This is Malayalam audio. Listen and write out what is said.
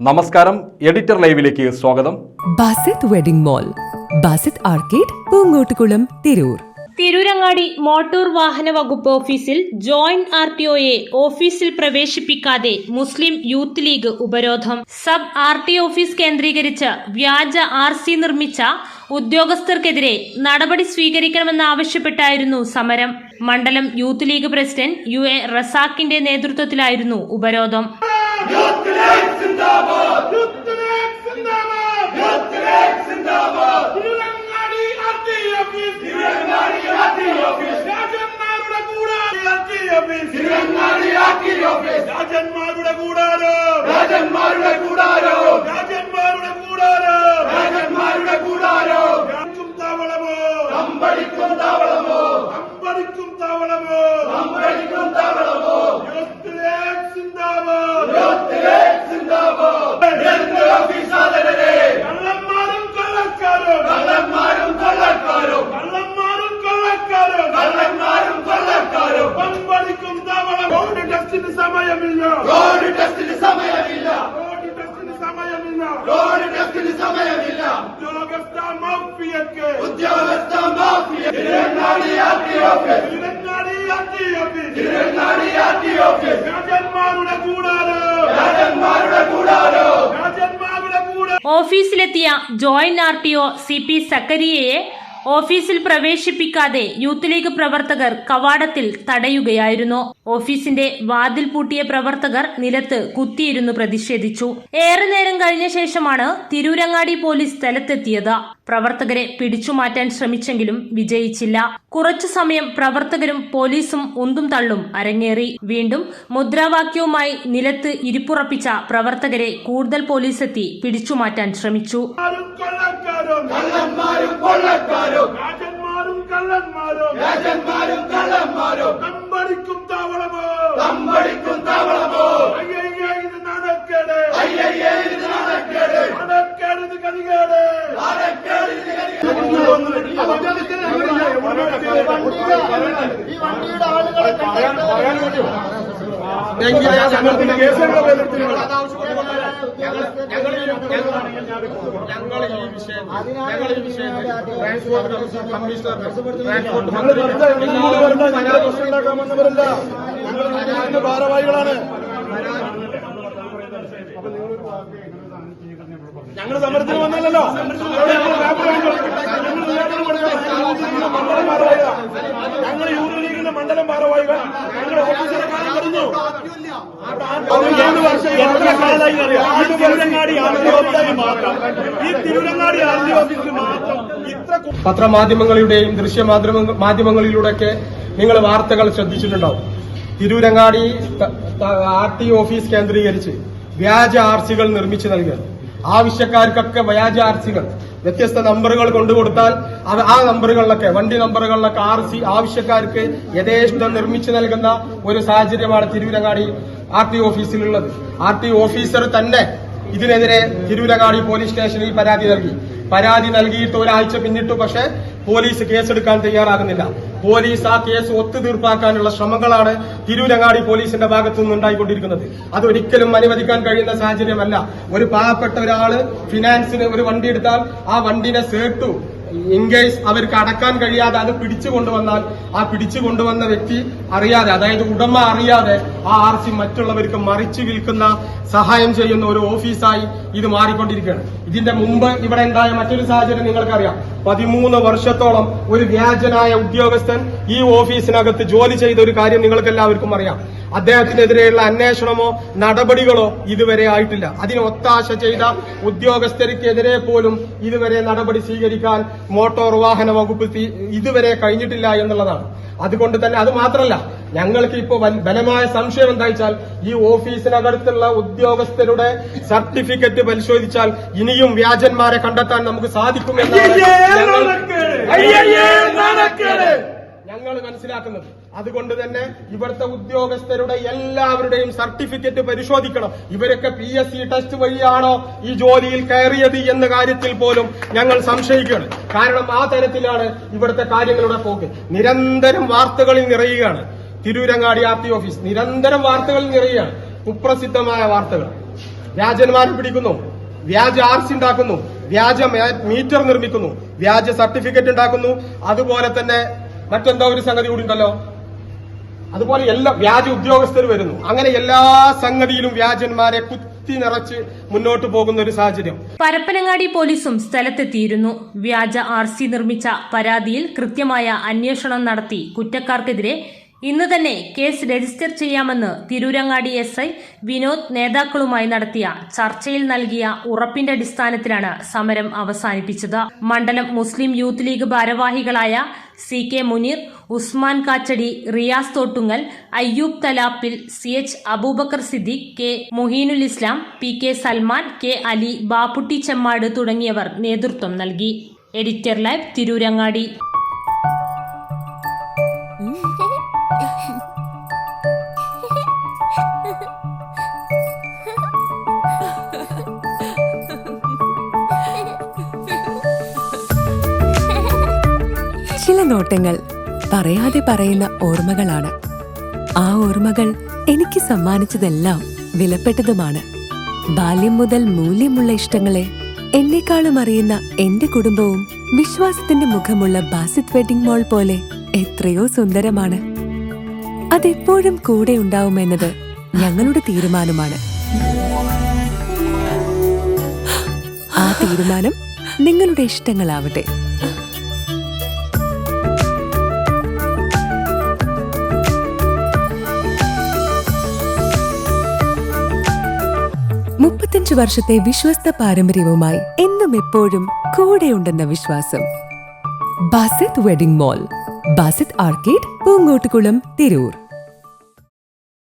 നമസ്കാരം, എഡിറ്റർ ലൈവിലേക്ക് സ്വാഗതം. Basith wedding mall, Basith arcade, Poongottukulam, Tirur. Tirurangadi motor വാഹന വകുപ്പ് ഓഫീസിൽ ജോയിന്റ് RTOയെ ഓഫീസിൽ പ്രവേശിപ്പിക്കാതെ മുസ്ലിം യൂത്ത് ലീഗ് ഉപരോധം. സബ് RTO ഓഫീസ് കേന്ദ്രീകരിച്ച് വ്യാജ RC നിർമ്മിച്ച ഉദ്യോഗസ്ഥർക്കെതിരെ നടപടി സ്വീകരിക്കണമെന്നാവശ്യപ്പെട്ടായിരുന്നു സമരം. മണ്ഡലം യൂത്ത് ലീഗ് പ്രസിഡന്റ് UA റസാഖിന്റെ നേതൃത്വത്തിലായിരുന്നു ഉപരോധം. ഓഫീസിലെത്തിയ ജോയിന്റ് RTO CP സക്കരിയയെ ഓഫീസിൽ പ്രവേശിപ്പിക്കാതെ യൂത്ത് ലീഗ് പ്രവർത്തകർ കവാടത്തിൽ തടയുകയായിരുന്നു. ഓഫീസിന്റെ വാതിൽ പൂട്ടിയ പ്രവർത്തകർ നിലത്ത് കുത്തിയിരുന്നു പ്രതിഷേധിച്ചു. ഏറെ നേരം കഴിഞ്ഞ ശേഷമാണ് തിരൂരങ്ങാടി പോലീസ് സ്ഥലത്തെത്തിയത്. പ്രവർത്തകരെ പിടിച്ചുമാറ്റാൻ ശ്രമിച്ചെങ്കിലും വിജയിച്ചില്ല. കുറച്ചു സമയം പ്രവർത്തകരും പോലീസും ഉന്തും തള്ളും അരങ്ങേറി. വീണ്ടും മുദ്രാവാക്യവുമായി നിലത്ത് ഇരിപ്പുറപ്പിച്ച പ്രവർത്തകരെ കൂടുതൽ പോലീസെത്തി പിടിച്ചുമാറ്റാൻ ശ്രമിച്ചു. ഭാരവാഹികളാണ് ഞങ്ങൾ. സമരത്തിന് വന്നല്ലോ. ഞങ്ങൾ യൂത്ത് ലീഗിന്റെ മണ്ഡലം ഭാരവാഹികൾ ഞങ്ങൾ ഓഫീസിലെ കാര്യം പറഞ്ഞു. പത്രമാധ്യമങ്ങളുടെയും മാധ്യമങ്ങളിലൂടെയൊക്കെ നിങ്ങൾ വാർത്തകൾ ശ്രദ്ധിച്ചിട്ടുണ്ടാവും. തിരൂരങ്ങാടി RTO ഓഫീസ് കേന്ദ്രീകരിച്ച് വ്യാജ RCകൾ നിർമ്മിച്ചു നൽകുക. ആവശ്യക്കാർക്കൊക്കെ വ്യാജ RCകൾ വ്യത്യസ്ത നമ്പറുകൾ കൊണ്ടുകൊടുത്താൽ ആ നമ്പറുകളിലൊക്കെ, വണ്ടി നമ്പറുകളിലൊക്കെ RC ആവശ്യക്കാർക്ക് യഥേഷ്ടം നിർമ്മിച്ചു നൽകുന്ന ഒരു സാഹചര്യമാണ് തിരൂരങ്ങാടി RTO ഓഫീസിലുള്ളത്. RTO ഓഫീസർ തന്നെ ഇതിനെതിരെ തിരൂരങ്ങാടി പോലീസ് സ്റ്റേഷനിൽ പരാതി നൽകിയിട്ട് ഒരാഴ്ച പിന്നിട്ടു. പക്ഷേ പോലീസ് കേസെടുക്കാൻ തയ്യാറാകുന്നില്ല. പോലീസ് ആ കേസ് ഒത്തുതീർപ്പാക്കാനുള്ള ശ്രമങ്ങളാണ് തിരൂരങ്ങാടി പോലീസിന്റെ ഭാഗത്തു നിന്നുണ്ടായിക്കൊണ്ടിരിക്കുന്നത്. അതൊരിക്കലും അനുവദിക്കാൻ കഴിയുന്ന സാഹചര്യമല്ല. ഒരു പാവപ്പെട്ട ഒരാള് ഫിനാൻസിന് ഒരു വണ്ടി എടുത്താൽ ആ വണ്ടിനെ സേട്ടു ഇൻകേസ് അവർക്ക് അടക്കാൻ കഴിയാതെ അത് പിടിച്ചുകൊണ്ടുവന്നാൽ ആ പിടിച്ചുകൊണ്ടുവന്ന വ്യക്തി അറിയാതെ, അതായത് ഉടമ അറിയാതെ ആ RC മറ്റുള്ളവർക്ക് മറിച്ചു വിൽക്കുന്ന സഹായം ചെയ്യുന്ന ഒരു ഓഫീസായി ഇത് മാറിക്കൊണ്ടിരിക്കുകയാണ്. ഇതിന്റെ മുമ്പ് ഇവിടെ ഉണ്ടായ മറ്റൊരു സാഹചര്യം നിങ്ങൾക്കറിയാം. 13 വർഷത്തോളം ഒരു വ്യാജനായ ഉദ്യോഗസ്ഥൻ ഈ ഓഫീസിനകത്ത് ജോലി ചെയ്ത ഒരു കാര്യം നിങ്ങൾക്ക് എല്ലാവർക്കും അറിയാം. അദ്ദേഹത്തിനെതിരെയുള്ള അന്വേഷണമോ നടപടികളോ ഇതുവരെ ആയിട്ടില്ല. അതിന് ഒത്താശ ചെയ്ത ഉദ്യോഗസ്ഥർക്കെതിരെ പോലും ഇതുവരെ നടപടി സ്വീകരിക്കാൻ മോട്ടോർ വാഹന വകുപ്പ് ഇതുവരെ കഴിഞ്ഞിട്ടില്ല എന്നുള്ളതാണ്. അതുകൊണ്ട് തന്നെ അത് മാത്രമല്ല, ഞങ്ങൾക്ക് ഇപ്പോൾ ബലമായ സംശയം എന്താ വെച്ചാൽ ഈ ഓഫീസിനകത്തുള്ള ഉദ്യോഗസ്ഥരുടെ സർട്ടിഫിക്കറ്റ് പരിശോധിച്ചാൽ ഇനിയും വ്യാജന്മാരെ കണ്ടെത്താൻ നമുക്ക് സാധിക്കുമെന്നാണ് ഞങ്ങൾ മനസ്സിലാക്കുന്നത്. അതുകൊണ്ട് തന്നെ ഇവിടുത്തെ ഉദ്യോഗസ്ഥരുടെ എല്ലാവരുടെയും സർട്ടിഫിക്കറ്റ് പരിശോധിക്കണം. ഇവരൊക്കെ PSC ടെസ്റ്റ് വഴിയാണോ ഈ ജോലിയിൽ കയറിയത് എന്ന കാര്യത്തിൽ പോലും ഞങ്ങൾ സംശയിക്കുകയാണ്. കാരണം ആ തരത്തിലാണ് ഇവിടുത്തെ കാര്യങ്ങളുടെ പോക്ക്. നിരന്തരം വാർത്തകളിൽ നിറയുകയാണ്. തിരൂരങ്ങാടി RTO ഓഫീസ് നിരന്തരം വാർത്തകളിൽ നിറയുകയാണ്. കുപ്രസിദ്ധമായ വാർത്തകൾ. വ്യാജന്മാരെ പിടിക്കുന്നു, വ്യാജ ആർസി ഉണ്ടാക്കുന്നു, വ്യാജ മീറ്റർ നിർമ്മിക്കുന്നു, വ്യാജ സർട്ടിഫിക്കറ്റ് ഉണ്ടാക്കുന്നു. അതുപോലെ തന്നെ മറ്റെന്തോ ഒരു സംഗതി കൂടി ഉണ്ടല്ലോ, അതുപോലെ എല്ലാ വ്യാജ ഉദ്യോഗസ്ഥർ വരുന്നു. അങ്ങനെ എല്ലാ സംഗതിയിലും വ്യാജന്മാരെ കുത്തി നിറച്ച് മുന്നോട്ട് പോകുന്ന ഒരു സാഹചര്യം. പരപ്പനങ്ങാടി പോലീസും സ്ഥലത്തെത്തിയിരുന്നു. വ്യാജ RC നിർമ്മിച്ച പരാതിയിൽ കൃത്യമായ അന്വേഷണം നടത്തി കുറ്റക്കാർക്കെതിരെ ഇന്ന് തന്നെ കേസ് രജിസ്റ്റർ ചെയ്യാമെന്ന് തിരൂരങ്ങാടി SI വിനോദ് നേതാക്കളുമായി നടത്തിയ ചർച്ചയിൽ നൽകിയ ഉറപ്പിന്റെ അടിസ്ഥാനത്തിലാണ് സമരം അവസാനിപ്പിച്ചത്. മണ്ഡലം മുസ്ലിം യൂത്ത് ലീഗ് ഭാരവാഹികളായ CK Muneer, Usman കാച്ചടി, Riyas Thottungal, Ayyub Thalappil, CH Abubakar Siddique, K Muhinul ഇസ്ലാം, PK സൽമാൻ, K അലി, ബാപ്പുട്ടി ചെമ്മാട് തുടങ്ങിയവർ നേതൃത്വം നൽകി. Editor live, Tirurangadi. ചില നോട്ടങ്ങൾ പറയാതെ പറയുന്ന ഓർമ്മകളാണ്. ആ ഓർമ്മകൾ എനിക്ക് സമ്മാനിച്ചതെല്ലാം വിലപ്പെട്ടതുമാണ്. ബാല്യം മുതൽ മൂല്യമുള്ള ഇഷ്ടങ്ങളെ എന്നെക്കാളും അറിയുന്ന എന്റെ കുടുംബവും വിശ്വാസത്തിന്റെ മുഖമുള്ള ബാസിത് വെഡിംഗ് മോൾ പോലെ എത്രയോ സുന്ദരമാണ്. അതെപ്പോഴും കൂടെ ഉണ്ടാവുമെന്നത് ഞങ്ങളുടെ തീരുമാനമാണ്. ആ തീരുമാനം നിങ്ങളുടെ ഇഷ്ടങ്ങളാവട്ടെ. മുപ്പത്തഞ്ച് വർഷത്തെ വിശ്വസ്ത പാരമ്പര്യവുമായി എന്നും എപ്പോഴും കൂടെയുണ്ടെന്ന വിശ്വാസം. Basith wedding mall, Basith arcade, Poongottukulam, Tirur.